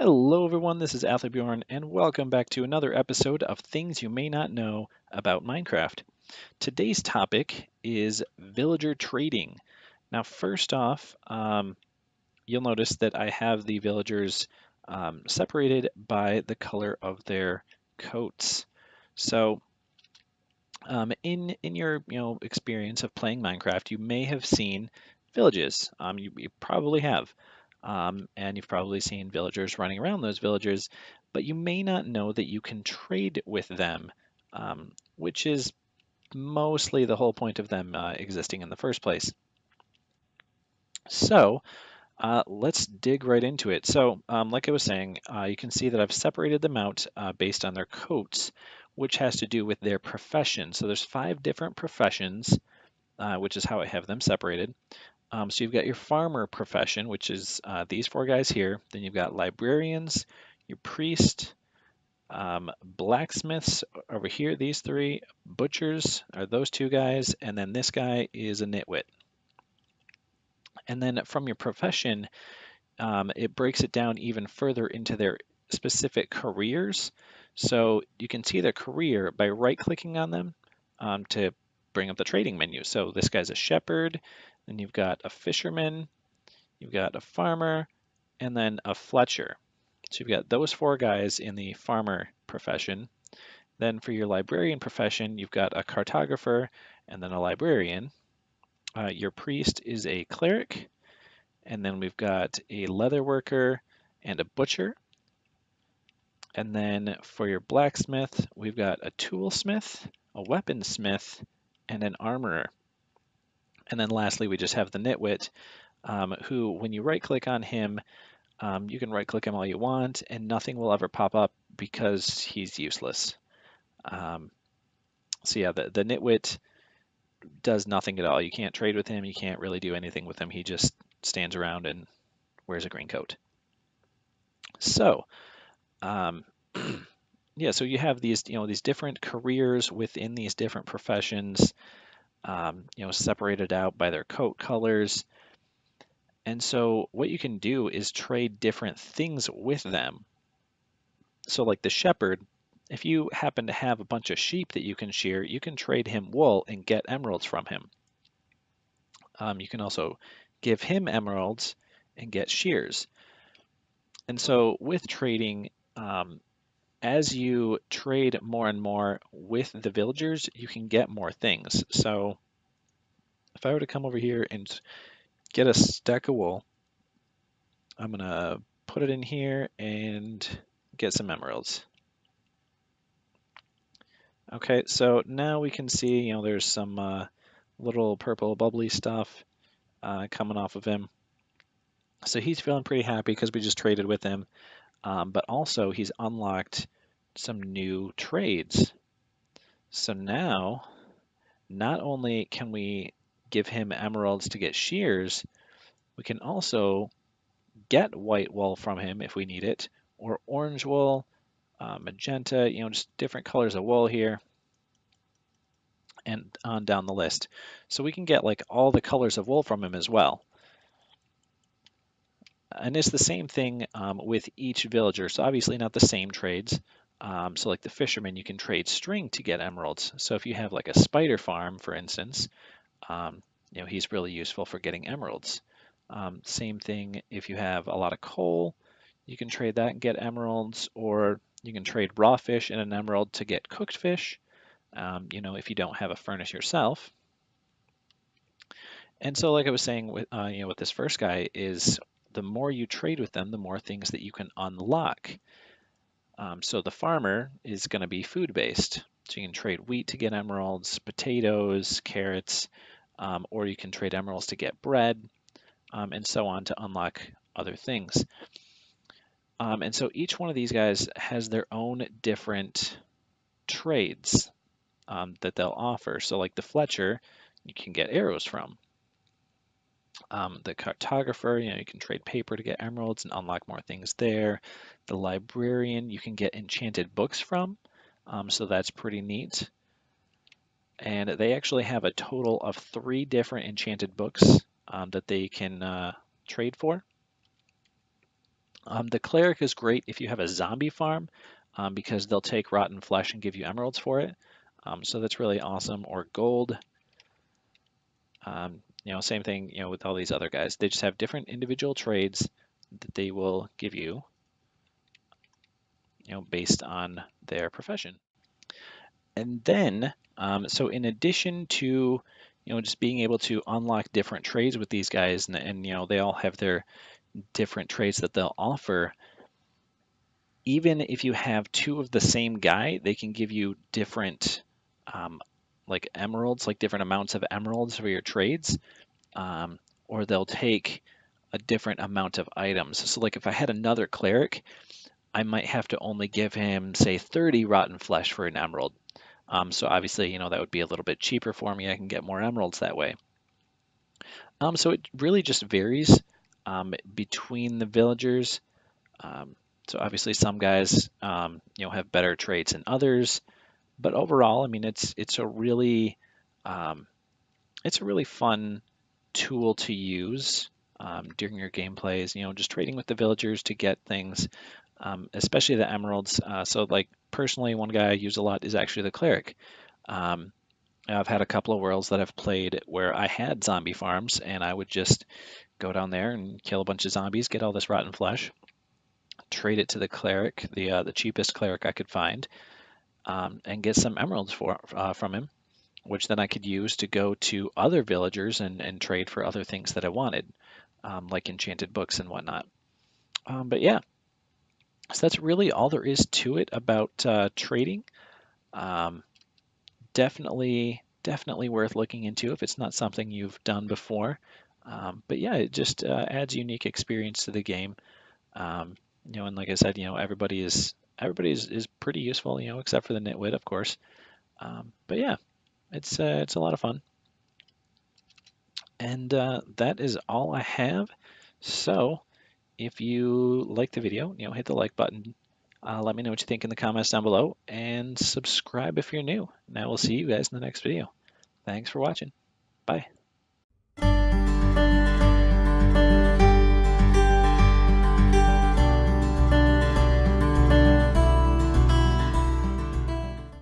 Hello everyone, this is Athalbjorn, and welcome back to another episode of Things You May Not Know About Minecraft. Today's topic is villager trading. Now first off, you'll notice that I have the villagers separated by the color of their coats. So in your experience of playing Minecraft, you may have seen villages. You probably have, and you've probably seen villagers running around those villages, but you may not know that you can trade with them, which is mostly the whole point of them existing in the first place. So let's dig right into it. So, like I was saying, you can see that I've separated them out based on their coats, which has to do with their profession. So there's 5 different professions, which is how I have them separated. So you've got your farmer profession, which is these 4 guys here. Then you've got librarians, your priest, blacksmiths over here, these 3, butchers are those 2 guys, and then this guy is a nitwit. And then from your profession, it breaks it down even further into their specific careers. So you can see their career by right-clicking on them to bring up the trading menu. So this guy's a shepherd, then you've got a fisherman, you've got a farmer, and then a fletcher. So you've got those 4 guys in the farmer profession. Then for your librarian profession, you've got a cartographer and then a librarian. Your priest is a cleric, and then we've got a leather worker and a butcher. And then for your blacksmith, we've got a toolsmith, a weaponsmith, and an armorer. And then lastly, we just have the nitwit, who, when you right-click on him, you can right-click him all you want, and nothing will ever pop up because he's useless. So yeah, the nitwit does nothing at all. You can't trade with him. You can't really do anything with him. He just stands around and wears a green coat. So, yeah, so you have these, these different careers within these different professions, separated out by their coat colors. And so what you can do is trade different things with them. So like the shepherd, if you happen to have a bunch of sheep that you can shear, you can trade him wool and get emeralds from him. You can also give him emeralds and get shears. And so with trading, as you trade more and more with the villagers, you can get more things. So if I were to come over here and get a stack of wool, I'm gonna put it in here and get some emeralds. Okay, so now we can see, there's some little purple bubbly stuff coming off of him. So he's feeling pretty happy because we just traded with him, but also he's unlocked some new trades. So now, not only can we give him emeralds to get shears, we can also get white wool from him if we need it, or orange wool, magenta, just different colors of wool here, and on down the list. So we can get like all the colors of wool from him as well. And it's the same thing with each villager. So obviously not the same trades. So like the fisherman, you can trade string to get emeralds. So if you have like a spider farm, for instance, he's really useful for getting emeralds. Same thing if you have a lot of coal, you can trade that and get emeralds, or you can trade raw fish and an emerald to get cooked fish, if you don't have a furnace yourself. And so like I was saying with this first guy is the more you trade with them, the more things that you can unlock. So the farmer is going to be food-based. So you can trade wheat to get emeralds, potatoes, carrots, or you can trade emeralds to get bread, and so on to unlock other things. And so each one of these guys has their own different trades that they'll offer. So like the Fletcher, you can get arrows from. The cartographer, you can trade paper to get emeralds and unlock more things there. The librarian, you can get enchanted books from, so that's pretty neat. And they actually have a total of 3 different enchanted books that they can trade for. The cleric is great if you have a zombie farm because they'll take rotten flesh and give you emeralds for it. So that's really awesome. Or gold. Same thing, with all these other guys. They just have different individual trades that they will give you, based on their profession. And then, so in addition to, just being able to unlock different trades with these guys, and they all have their different trades that they'll offer. Even if you have two of the same guy, they can give you different, like emeralds, like different amounts of emeralds for your trades, or they'll take a different amount of items. So, like if I had another cleric, I might have to only give him, say, 30 rotten flesh for an emerald. So obviously, that would be a little bit cheaper for me. I can get more emeralds that way. So it really just varies between the villagers. So obviously, some guys, have better traits than others. But overall, I mean, um, it's a really fun tool to use during your gameplays. Just trading with the villagers to get things, especially the emeralds. So like personally, one guy I use a lot is actually the cleric. Um, I've had a couple of worlds that I've played where I had zombie farms, and I would just go down there and kill a bunch of zombies, get all this rotten flesh, trade it to the cleric, the cheapest cleric I could find, and get some emeralds from him, which then I could use to go to other villagers and trade for other things that I wanted, like enchanted books and whatnot. But yeah, so that's really all there is to it about trading. Um, definitely worth looking into if it's not something you've done before. But yeah, it just adds unique experience to the game. And like I said, everybody is pretty useful, except for the nitwit, of course. But yeah, it's a lot of fun. And that is all I have. So if you like the video, hit the like button. Let me know what you think in the comments down below, and subscribe if you're new. And I will see you guys in the next video. Thanks for watching. Bye.